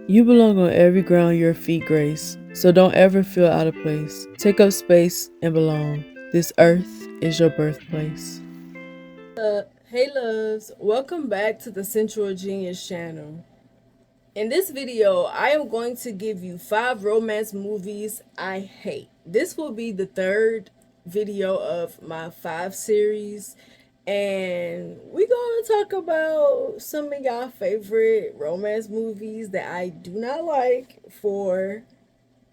You belong on every ground your feet grace, so don't ever feel out of place. Take up space and belong. This earth is your birthplace. Hey loves, welcome back to the Sensual Genius channel. In this video, I am going to give you 5 romance movies I hate. This will be the third video of my 5 series, and we're going to talk about some of y'all favorite romance movies that I do not like for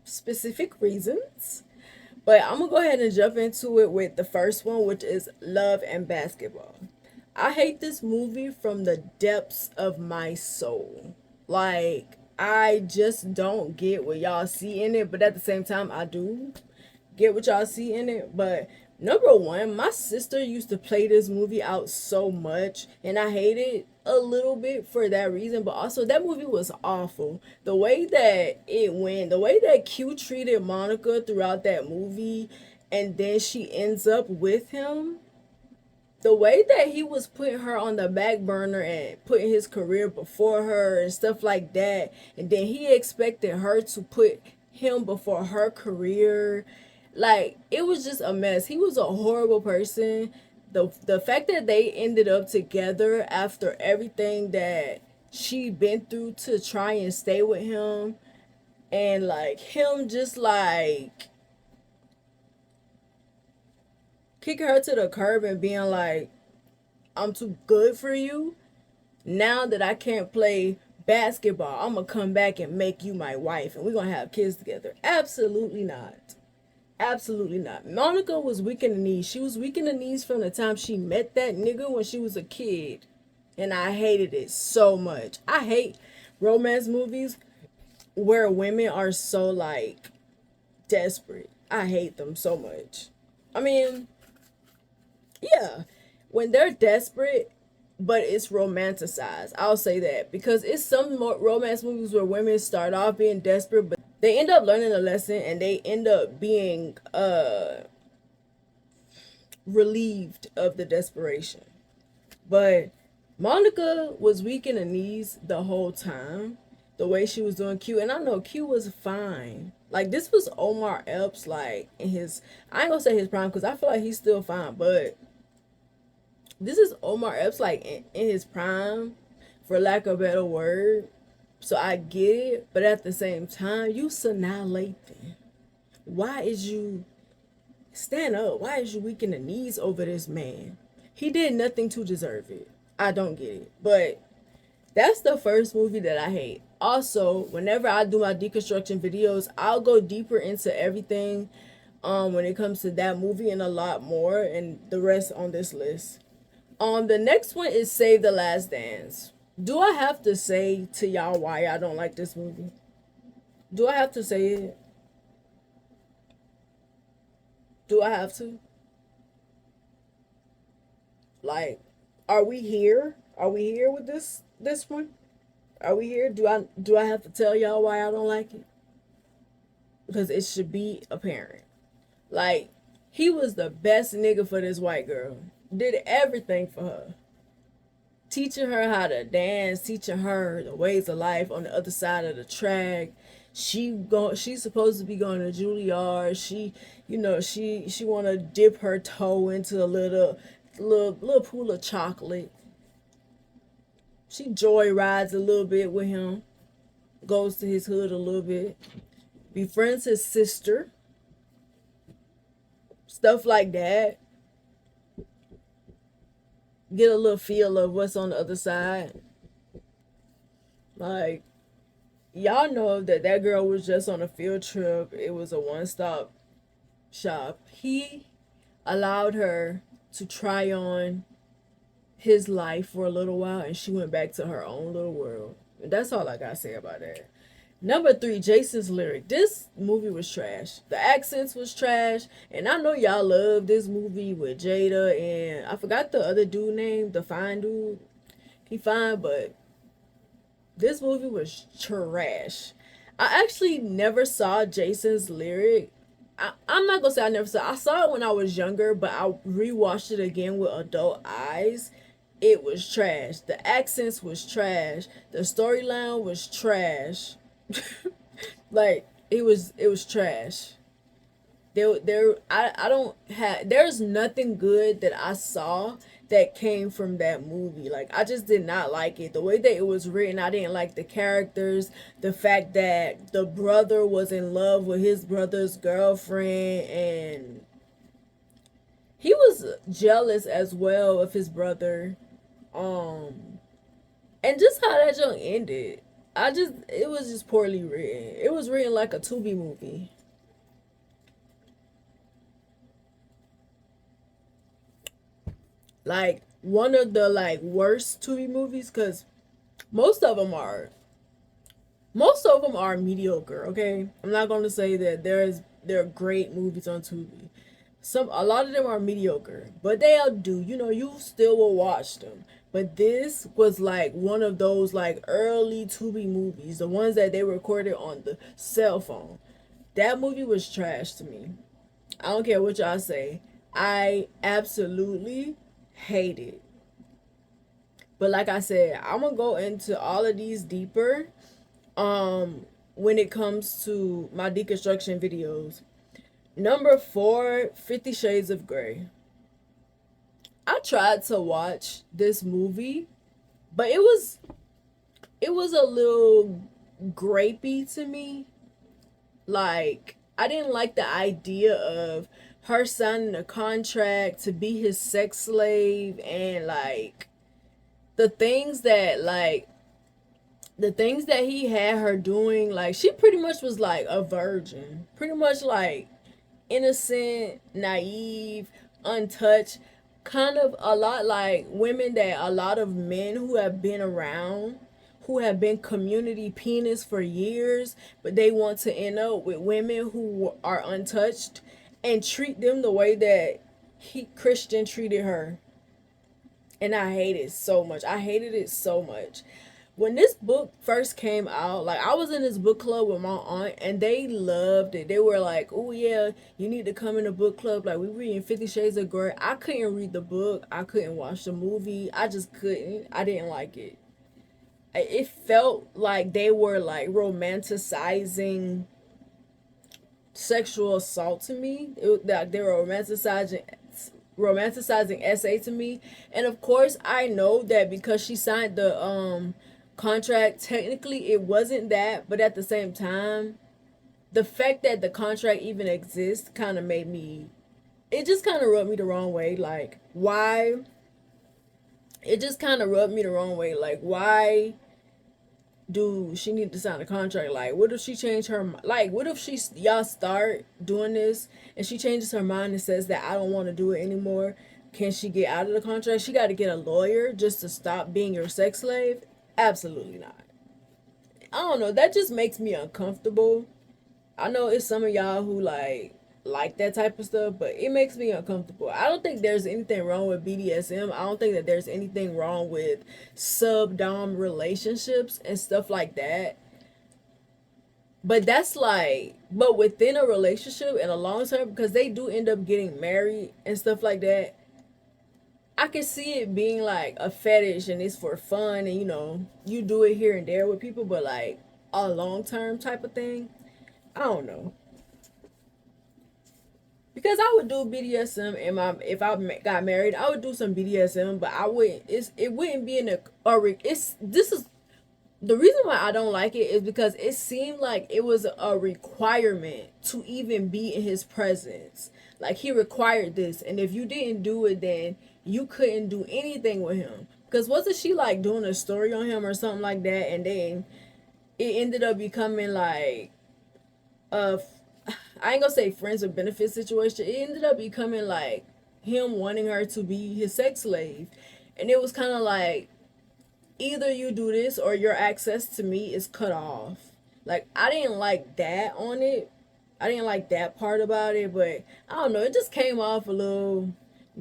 specific reasons. But I'm gonna go ahead and jump into it with the first one, which is Love and Basketball. I hate this movie from the depths of my soul. Like, I just don't get what y'all see in it, but at the same time, I do get what y'all see in it. But number one, my sister used to play this movie out so much, and I hate it a little bit for that reason. But also, that movie was awful. The way that it went, the way that Q treated Monica throughout that movie, and then she ends up with him, the way that he was putting her on the back burner and putting his career before her and stuff like that, and then he expected her to put him before her career, like, it was just a mess. He was a horrible person. The fact that they ended up together after everything that she been through to try and stay with him, and like him just like kicking her to the curb and being like, I'm too good for you. Now that I can't play basketball, I'm gonna come back and make you my wife and we're gonna have kids together. Absolutely not. Absolutely not. Monica was weak in the knees. She was weak in the knees from the time she met that nigga when she was a kid. And I hated it so much. I hate romance movies where women are so like desperate. I hate them so much. I mean, yeah, when they're desperate, but it's romanticized. I'll say that because it's some more romance movies where women start off being desperate, but they end up learning a lesson and they end up being relieved of the desperation. But Monica was weak in the knees the whole time. The way she was doing Q, and I know Q was fine. Like, this was Omar Epps, like in his, I ain't gonna say his prime because I feel like he's still fine, but this is Omar Epps like in his prime, for lack of a better word. So I get it, but at the same time, you Sanaa Lathan. Why is you stand up? Why is you weak in the knees over this man? He did nothing to deserve it. I don't get it. But that's the first movie that I hate. Also, whenever I do my deconstruction videos, I'll go deeper into everything when it comes to that movie and a lot more and the rest on this list. The next one is Save the Last Dance. Do I have to say to y'all why I don't like this movie? Do I have to say it? Do I have to? Like, are we here? Are we here with this one? Are we here? Do I have to tell y'all why I don't like it? Because it should be apparent. Like, he was the best nigga for this white girl. Did everything for her. Teaching her how to dance, teaching her the ways of life on the other side of the track. She's supposed to be going to Juilliard. She want to dip her toe into a little pool of chocolate. She joy rides a little bit with him, goes to his hood a little bit, befriends his sister, stuff like that. Get a little feel of what's on the other side. Like, y'all know that girl was just on a field trip. It was a one-stop shop. He allowed her to try on his life for a little while, and she went back to her own little world. And that's all I gotta say about that. Number 3, Jason's Lyric. This movie was trash. The accents was trash. And I know y'all love this movie with Jada and I forgot the other dude name, the fine dude. He fine, but this movie was trash. I actually never saw Jason's Lyric. I'm not gonna say I never saw. I saw it when I was younger, but I rewatched it again with adult eyes. It was trash. The accents was trash. The storyline was trash. Like it was trash. I don't have, there's nothing good that I saw that came from that movie. Like I just did not like it. The way that it was written, I didn't like the characters, the fact that the brother was in love with his brother's girlfriend and he was jealous as well of his brother. Um and just how that joke ended. It was just poorly written. It was written like a Tubi movie. Like one of the like worst Tubi movies, because most of them are most of them are mediocre. Okay, I'm not going to say that there are great movies on Tubi. A lot of them are mediocre, but they'll do. You still will watch them. But this was like one of those like early Tubi movies, the ones that they recorded on the cell phone. That movie was trash to me. I don't care what y'all say. I absolutely hate it. But like I said, I'm gonna go into all of these deeper when it comes to my deconstruction videos. Number 4, 50 Shades of Grey. I tried to watch this movie, but it was a little grapey to me. Like I didn't like the idea of her signing a contract to be his sex slave, and like the things that like the things that he had her doing. Like she pretty much was like a virgin, pretty much like innocent, naive, untouched, kind of a lot like women that a lot of men who have been around, who have been community penis for years, but they want to end up with women who are untouched and treat them the way that Christian treated her. And I hate it so much. I hated it so much. When this book first came out, like I was in this book club with my aunt and they loved it. They were like, "Oh yeah, you need to come in the book club. Like we reading 50 Shades of Grey." I couldn't read the book. I couldn't watch the movie. I just couldn't. I didn't like it. It felt like they were like romanticizing sexual assault to me. Like they were romanticizing SA to me. And of course I know that because she signed the contract, technically it wasn't that, but at the same time, the fact that the contract even exists kind of made me, it just kind of rubbed me the wrong way. Like why, it just kind of rubbed me the wrong way. Like why do she need to sign a contract? Like what if she change her, like what if y'all start doing this and she changes her mind and says that I don't want to do it anymore? Can she get out of the contract? She got to get a lawyer just to stop being your sex slave? Absolutely not. I don't know, that just makes me uncomfortable. I know it's some of y'all who like that type of stuff, but it makes me uncomfortable. I don't think there's anything wrong with BDSM. I don't think that there's anything wrong with sub dom relationships and stuff like that. But that's like, but within a relationship and a long term, because they do end up getting married and stuff like that. I can see it being like a fetish and it's for fun, and you do it here and there with people, but like a long term type of thing, I don't know. Because I would do BDSM in my, if I got married, I would do some BDSM, but I wouldn't. It wouldn't be in it's this is the reason why I don't like it is because it seemed like it was a requirement to even be in his presence. Like he required this, and if you didn't do it, then you couldn't do anything with him. Because wasn't she like doing a story on him or something like that, and then it ended up becoming like a, I ain't gonna say friends with benefits situation. It ended up becoming like him wanting her to be his sex slave, and it was kind of like either you do this or your access to me is cut off. Like I didn't like that on it. I didn't like that part about it, but I don't know. It just came off a little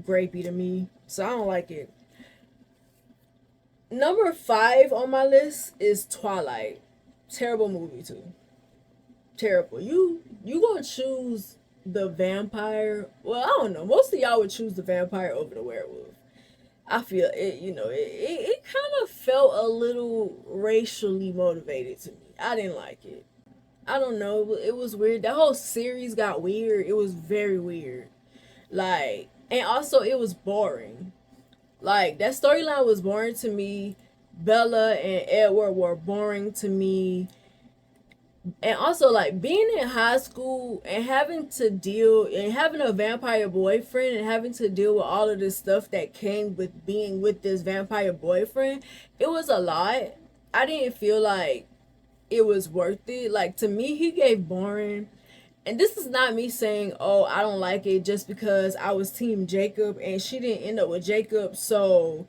grapey to me, so I don't like it. Number 5 on my list is Twilight. Terrible movie too. Terrible. You gonna choose the vampire? Well, I don't know. Most of y'all would choose the vampire over the werewolf. I feel it. It kind of felt a little racially motivated to me. I didn't like it. I don't know. It was weird. The whole series got weird. It was very weird. Like, and also it was boring. Like, that storyline was boring to me. Bella and Edward were boring to me. And also, like, being in high school and having to deal and having a vampire boyfriend and having to deal with all of this stuff that came with being with this vampire boyfriend, it was a lot. I didn't feel like it was worth it. Like, to me, he gave boring. And this is not me saying, oh, I don't like it just because I was team Jacob and she didn't end up with Jacob, so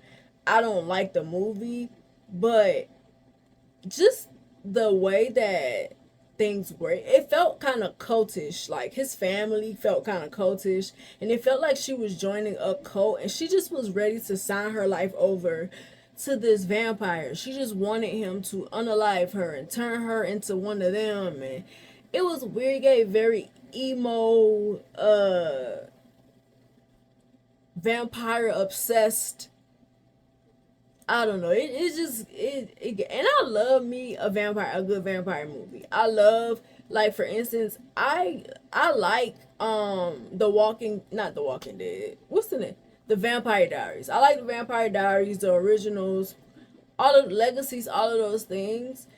I don't like the movie. But just the way that things were, it felt kind of cultish. Like, his family felt kind of cultish, and it felt like she was joining a cult and she just was ready to sign her life over to this vampire. She just wanted him to unalive her and turn her into one of them. And it was weird. It gave very emo, vampire obsessed. I don't know. It just and I love me a good vampire movie. I love, like, for instance, I like not the Walking Dead. What's the name? The Vampire Diaries. I like the Vampire Diaries, the originals, all of the legacies, all of those things.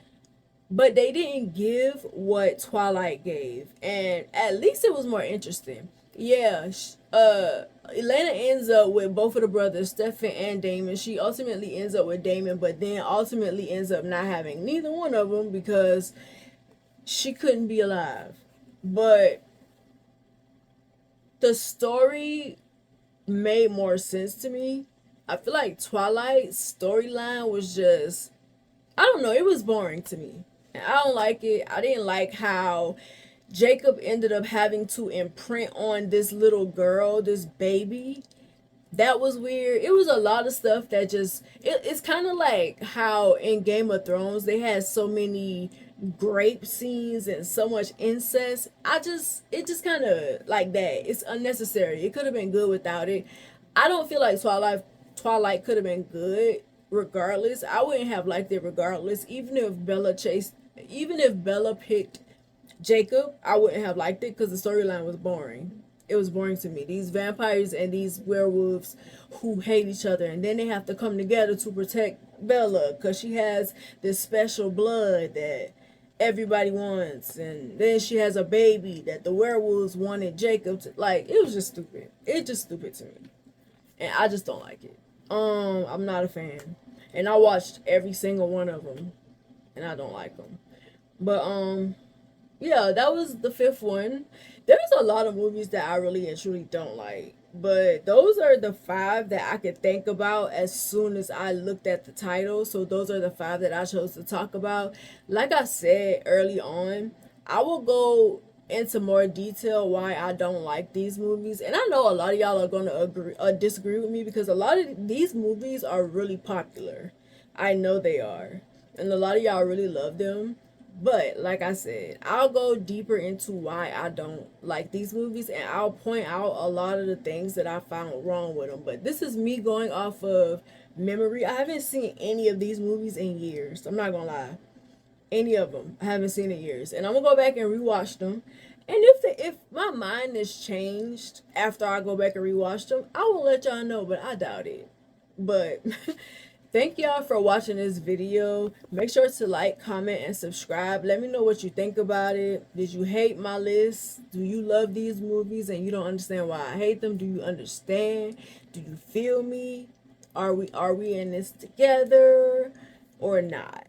But they didn't give what Twilight gave, and at least it was more interesting. Yeah, Elena ends up with both of the brothers, Stefan and Damon. She ultimately ends up with Damon, but then ultimately ends up not having neither one of them because she couldn't be alive. But the story made more sense to me. I feel like Twilight's storyline was just, I don't know, it was boring to me. And I don't like it. I didn't like how Jacob ended up having to imprint on this little girl, this baby. That was weird. It was a lot of stuff that just, it's kind of like how in Game of Thrones they had so many grape scenes and so much incest. It just kind of like that. It's unnecessary. It could have been good without it. I don't feel like Twilight could have been good regardless. I wouldn't have liked it regardless. Even if Bella picked Jacob, I wouldn't have liked it because the storyline was boring. It was boring to me. These vampires and these werewolves who hate each other, and then they have to come together to protect Bella because she has this special blood that everybody wants, and then she has a baby that the werewolves wanted Jacob to, like, it was just stupid. It's just stupid to me. And I just don't like it. I'm not a fan. And I watched every single one of them, and I don't like them. But yeah, that was the fifth one. There's a lot of movies that I really and truly don't like, but those are the five that I could think about as soon as I looked at the title. So those are the five that I chose to talk about. Like I said early on, I will go into more detail why I don't like these movies, and I know a lot of y'all are going to disagree with me because a lot of these movies are really popular. I know they are, and a lot of y'all really love them. But like I said, I'll go deeper into why I don't like these movies, and I'll point out a lot of the things that I found wrong with them. But this is me going off of memory. I haven't seen any of these movies in years. I'm not gonna lie. Any of them I haven't seen in years, and I'm gonna go back and rewatch them. And if my mind is changed after I go back and rewatch them, I will let y'all know, but I doubt it. But thank y'all for watching this video. Make sure to like, comment, and subscribe. Let me know what you think about it. Did you hate my list? Do you love these movies and you don't understand why I hate them? Do you understand? Do you feel me? Are we in this together or not?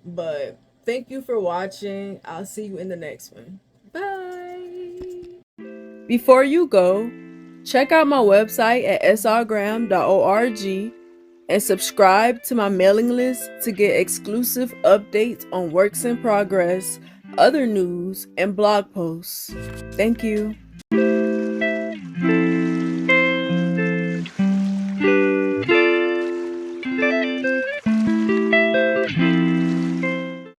But thank you for watching. I'll see you in the next one. Bye. Before you go, check out my website at srgraham.org and subscribe to my mailing list to get exclusive updates on works in progress, other news, and blog posts. Thank you.